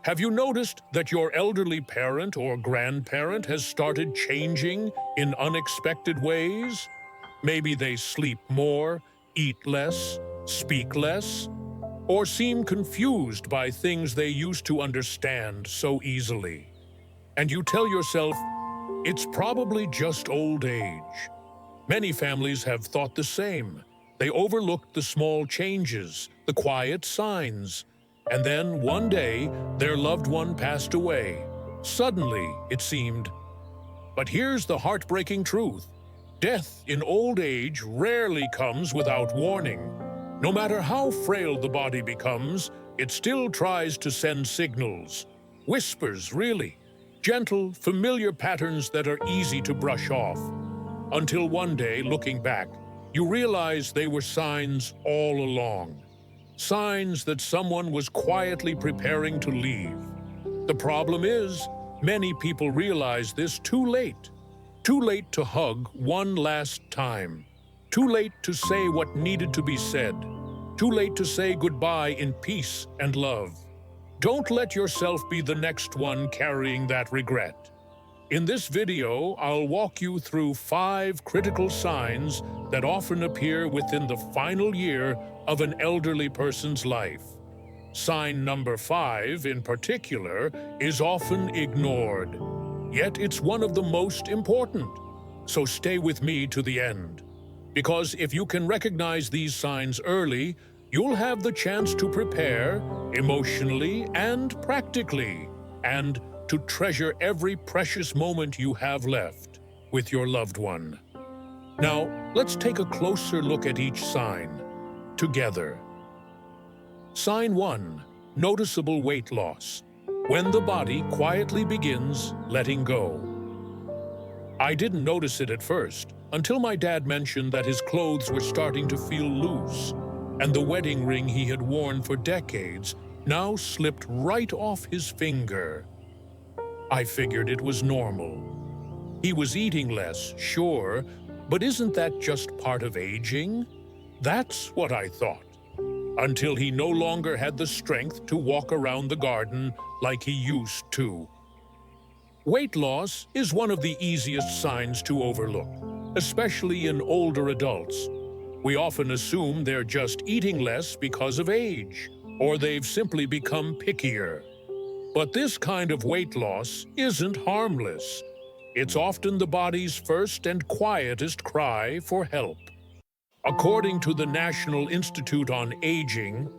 Have you noticed that your elderly parent or grandparent has started changing in unexpected ways? Maybe they sleep more, eat less, speak less, or seem confused by things they used to understand so easily. And you tell yourself, it's probably just old age. Many families have thought the same. They overlooked the small changes, the quiet signs, and then one day their loved one passed away. Suddenly, it seemed. But here's the heartbreaking truth. Death in old age rarely comes without warning. No matter how frail the body becomes, it still tries to send signals. Whispers, really. Gentle, familiar patterns that are easy to brush off. Until one day, looking back, you realize they were signs all along. Signs that someone was quietly preparing to leave. The problem is, many people realize this too late. Too late to hug one last time. Too late to say what needed to be said. Too late to say goodbye in peace and love. Don't let yourself be the next one carrying that regret. In this video, I'll walk you through 5 critical signs that often appear within the final year of an elderly person's life. Sign number 5, in particular, is often ignored. Yet it's one of the most important. So stay with me to the end. Because if you can recognize these signs early, you'll have the chance to prepare emotionally and practically, and to treasure every precious moment you have left with your loved one. Now, let's take a closer look at each sign together. Sign 1, noticeable weight loss. When the body quietly begins letting go. I didn't notice it at first until my dad mentioned that his clothes were starting to feel loose, and the wedding ring he had worn for decades now slipped right off his finger. I figured it was normal. He was eating less, sure, but isn't that just part of aging? That's what I thought. Until he no longer had the strength to walk around the garden like he used to. Weight loss is one of the easiest signs to overlook, especially in older adults. We often assume they're just eating less because of age, or they've simply become pickier. But this kind of weight loss isn't harmless. It's often the body's first and quietest cry for help. According to the National Institute on Aging,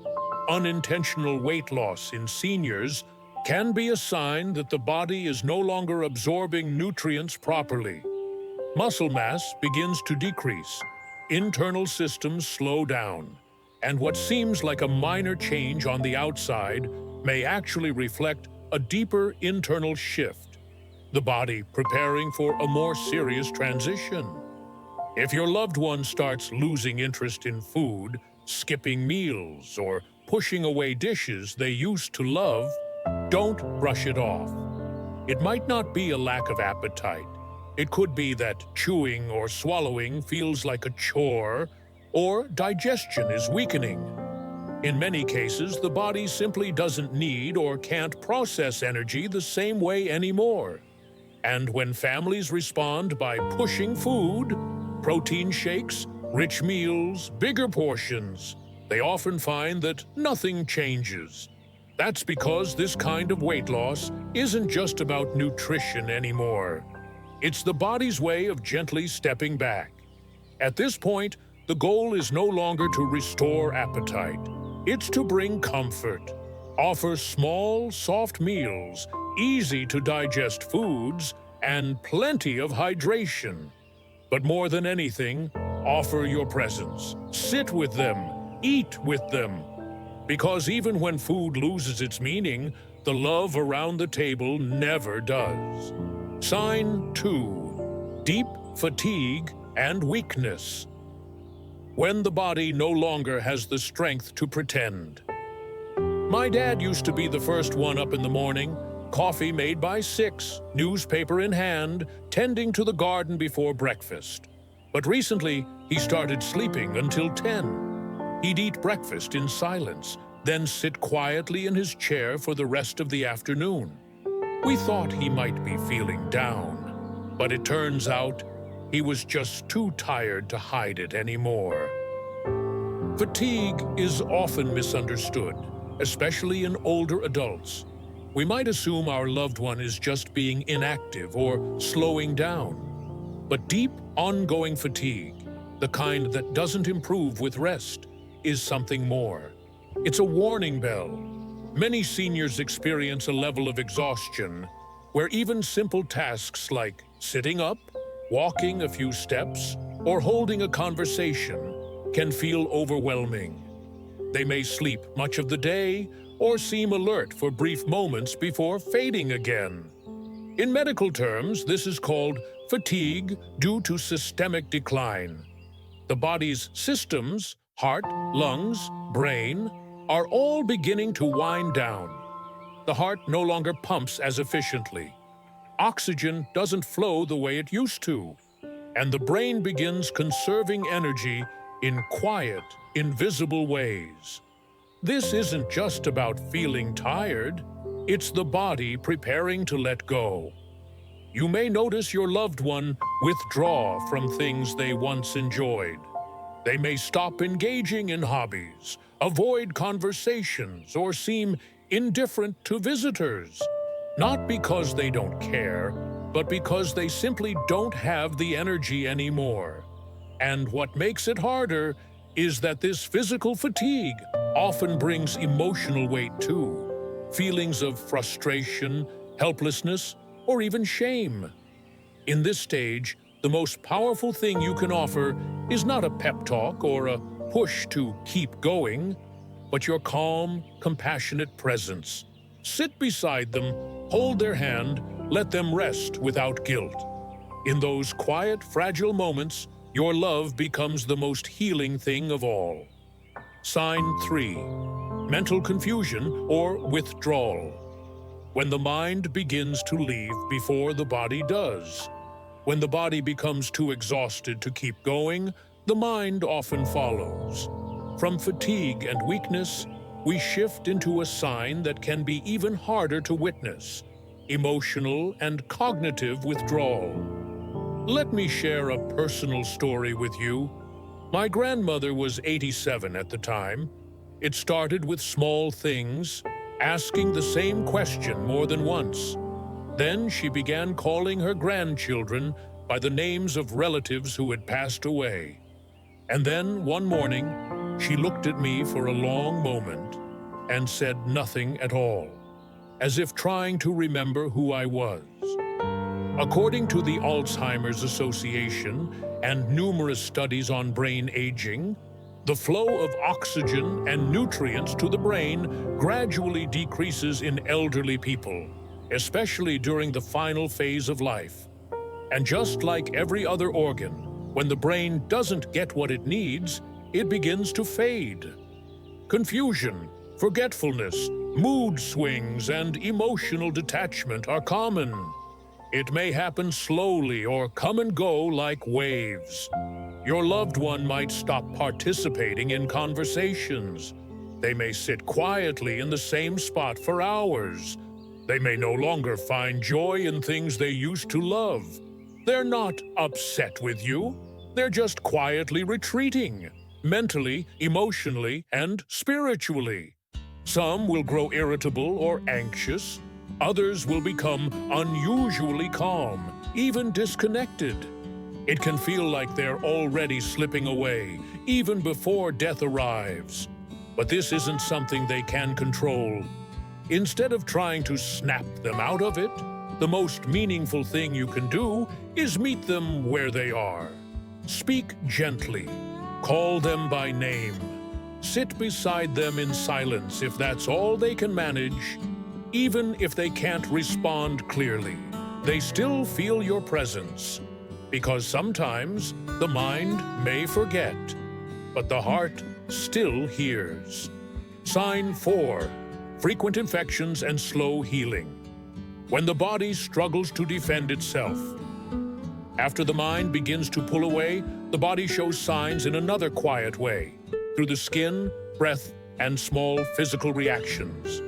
unintentional weight loss in seniors can be a sign that the body is no longer absorbing nutrients properly. Muscle mass begins to decrease, internal systems slow down, and what seems like a minor change on the outside may actually reflect a deeper internal shift, the body preparing for a more serious transition. If your loved one starts losing interest in food, skipping meals, or pushing away dishes they used to love, don't brush it off. It might not be a lack of appetite. It could be that chewing or swallowing feels like a chore, or digestion is weakening. In many cases, the body simply doesn't need or can't process energy the same way anymore. And when families respond by pushing food, protein shakes, rich meals, bigger portions, they often find that nothing changes. That's because this kind of weight loss isn't just about nutrition anymore. It's the body's way of gently stepping back. At this point, the goal is no longer to restore appetite. It's to bring comfort, offer small, soft meals, easy-to-digest foods, and plenty of hydration. But more than anything, offer your presence. Sit with them, eat with them. Because even when food loses its meaning, the love around the table never does. Sign 2, deep fatigue and weakness. When the body no longer has the strength to pretend. My dad used to be the first one up in the morning, coffee made by 6, newspaper in hand, tending to the garden before breakfast. But recently, he started sleeping until 10. He'd eat breakfast in silence, then sit quietly in his chair for the rest of the afternoon. We thought he might be feeling down, but it turns out he was just too tired to hide it anymore. Fatigue is often misunderstood, especially in older adults. We might assume our loved one is just being inactive or slowing down. But deep, ongoing fatigue, the kind that doesn't improve with rest, is something more. It's a warning bell. Many seniors experience a level of exhaustion where even simple tasks like sitting up, walking a few steps, or holding a conversation can feel overwhelming. They may sleep much of the day or seem alert for brief moments before fading again. In medical terms, this is called fatigue due to systemic decline. The body's systems, heart, lungs, brain, are all beginning to wind down. The heart no longer pumps as efficiently. Oxygen doesn't flow the way it used to. And the brain begins conserving energy in quiet, invisible ways. This isn't just about feeling tired. It's the body preparing to let go. You may notice your loved one withdraw from things they once enjoyed. They may stop engaging in hobbies, avoid conversations, or seem indifferent to visitors. Not because they don't care, but because they simply don't have the energy anymore. And what makes it harder is that this physical fatigue often brings emotional weight too. Feelings of frustration, helplessness, or even shame. In this stage, the most powerful thing you can offer is not a pep talk or a push to keep going, but your calm, compassionate presence. Sit beside them, hold their hand, let them rest without guilt. In those quiet, fragile moments, your love becomes the most healing thing of all. Sign 3. Mental confusion or withdrawal. When the mind begins to leave before the body does. When the body becomes too exhausted to keep going, the mind often follows. From fatigue and weakness, we shift into a sign that can be even harder to witness: emotional and cognitive withdrawal. Let me share a personal story with you. My grandmother was 87 at the time. It started with small things, asking the same question more than once. Then she began calling her grandchildren by the names of relatives who had passed away. And then, one morning, she looked at me for a long moment and said nothing at all, as if trying to remember who I was. According to the Alzheimer's Association and numerous studies on brain aging, the flow of oxygen and nutrients to the brain gradually decreases in elderly people, especially during the final phase of life. And just like every other organ, when the brain doesn't get what it needs, it begins to fade. Confusion, forgetfulness, mood swings, and emotional detachment are common. It may happen slowly or come and go like waves. Your loved one might stop participating in conversations. They may sit quietly in the same spot for hours. They may no longer find joy in things they used to love. They're not upset with you. They're just quietly retreating, mentally, emotionally, and spiritually. Some will grow irritable or anxious. Others will become unusually calm, even disconnected. It can feel like they're already slipping away, even before death arrives. But this isn't something they can control. Instead of trying to snap them out of it, the most meaningful thing you can do is meet them where they are. Speak gently. Call them by name. Sit beside them in silence if that's all they can manage. Even if they can't respond clearly, they still feel your presence. Because sometimes the mind may forget, but the heart still hears. Sign 4. Frequent infections and slow healing. When the body struggles to defend itself. After the mind begins to pull away, the body shows signs in another quiet way, through the skin, breath, and small physical reactions.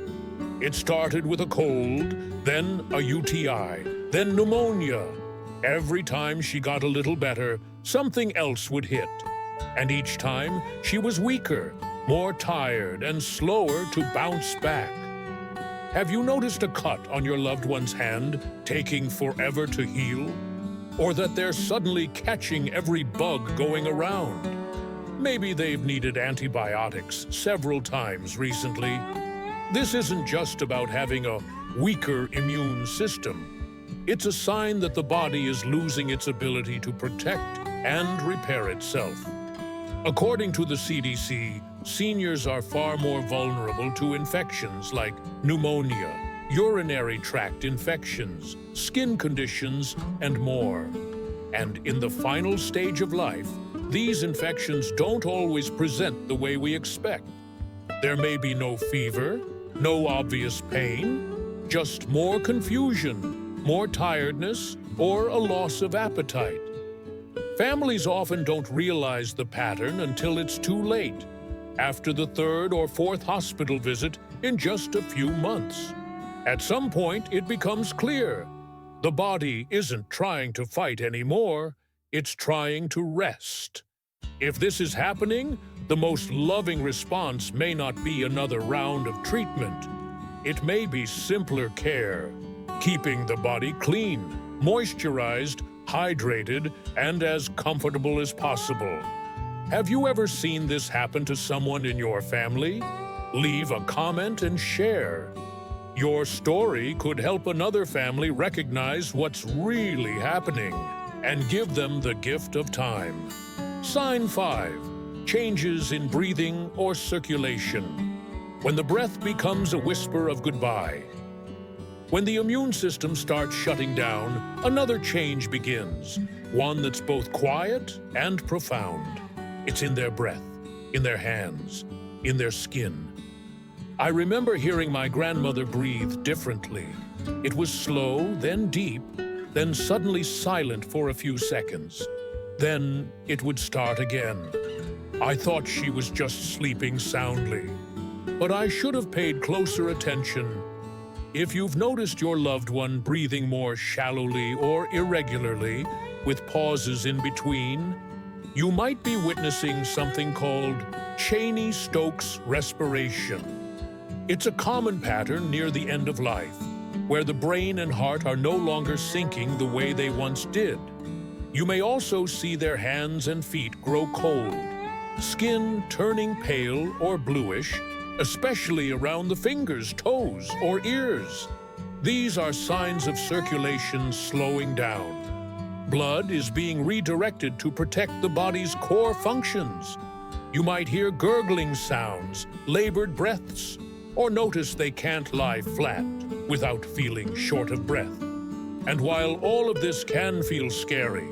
It started with a cold, then a UTI, then pneumonia. Every time she got a little better, something else would hit. And each time, she was weaker, more tired, and slower to bounce back. Have you noticed a cut on your loved one's hand taking forever to heal? Or that they're suddenly catching every bug going around? Maybe they've needed antibiotics several times recently. This isn't just about having a weaker immune system. It's a sign that the body is losing its ability to protect and repair itself. According to the CDC, seniors are far more vulnerable to infections like pneumonia, urinary tract infections, skin conditions, and more. And in the final stage of life, these infections don't always present the way we expect. There may be no fever, no obvious pain, just more confusion, more tiredness, or a loss of appetite. Families often don't realize the pattern until it's too late, after the third or fourth hospital visit in just a few months. At some point, it becomes clear. The body isn't trying to fight anymore, it's trying to rest. If this is happening, the most loving response may not be another round of treatment. It may be simpler care, keeping the body clean, moisturized, hydrated, and as comfortable as possible. Have you ever seen this happen to someone in your family? Leave a comment and share. Your story could help another family recognize what's really happening and give them the gift of time. Sign 5. Changes in breathing or circulation. When the breath becomes a whisper of goodbye. When the immune system starts shutting down, another change begins, one that's both quiet and profound. It's in their breath, in their hands, in their skin. I remember hearing my grandmother breathe differently. It was slow, then deep, then suddenly silent for a few seconds. Then it would start again. I thought she was just sleeping soundly, but I should have paid closer attention. If you've noticed your loved one breathing more shallowly or irregularly, with pauses in between, you might be witnessing something called Cheney-Stokes respiration. It's a common pattern near the end of life, where the brain and heart are no longer syncing the way they once did. You may also see their hands and feet grow cold, skin turning pale or bluish, especially around the fingers, toes, or ears. These are signs of circulation slowing down. Blood is being redirected to protect the body's core functions. You might hear gurgling sounds, labored breaths, or notice they can't lie flat without feeling short of breath. And while all of this can feel scary,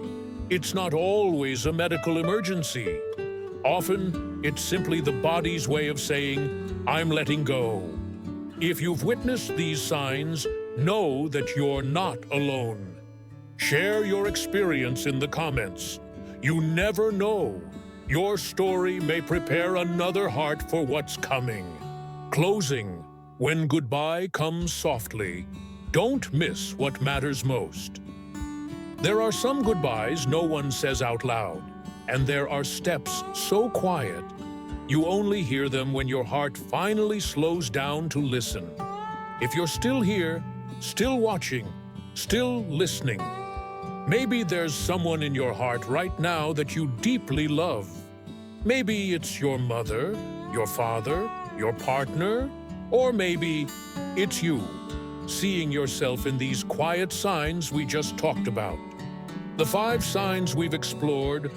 it's not always a medical emergency. Often, it's simply the body's way of saying, I'm letting go. If you've witnessed these signs, know that you're not alone. Share your experience in the comments. You never know. Your story may prepare another heart for what's coming. Closing. When goodbye comes softly, don't miss what matters most. There are some goodbyes no one says out loud, and there are steps so quiet, you only hear them when your heart finally slows down to listen. If you're still here, still watching, still listening, maybe there's someone in your heart right now that you deeply love. Maybe it's your mother, your father, your partner, or maybe it's you, seeing yourself in these quiet signs we just talked about. The 5 signs we've explored: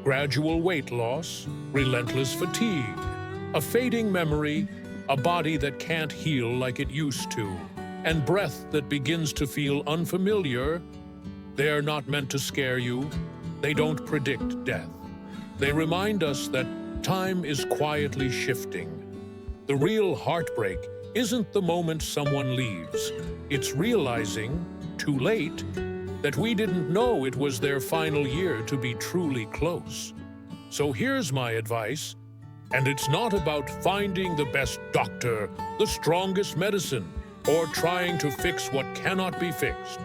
gradual weight loss, relentless fatigue, a fading memory, a body that can't heal like it used to, and breath that begins to feel unfamiliar. They're not meant to scare you. They don't predict death. They remind us that time is quietly shifting. The real heartbreak isn't the moment someone leaves. It's realizing, too late, that we didn't know it was their final year to be truly close. So here's my advice. And it's not about finding the best doctor, the strongest medicine, or trying to fix what cannot be fixed.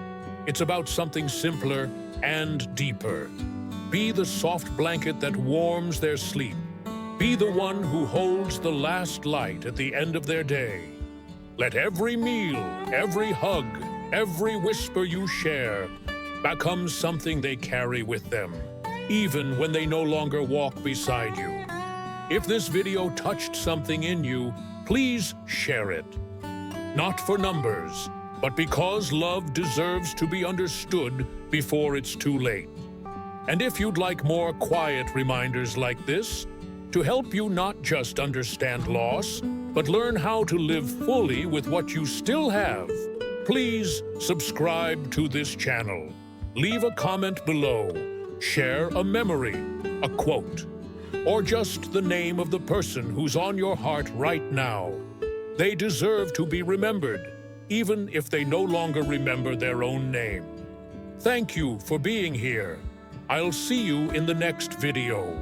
It's about something simpler and deeper. Be the soft blanket that warms their sleep. Be the one who holds the last light at the end of their day. Let every meal, every hug, every whisper you share become something they carry with them, even when they no longer walk beside you. If this video touched something in you, please share it. Not for numbers, but because love deserves to be understood before it's too late. And if you'd like more quiet reminders like this, to help you not just understand loss, but learn how to live fully with what you still have, please subscribe to this channel. Leave a comment below. Share a memory, a quote, or just the name of the person who's on your heart right now. They deserve to be remembered, even if they no longer remember their own name. Thank you for being here. I'll see you in the next video.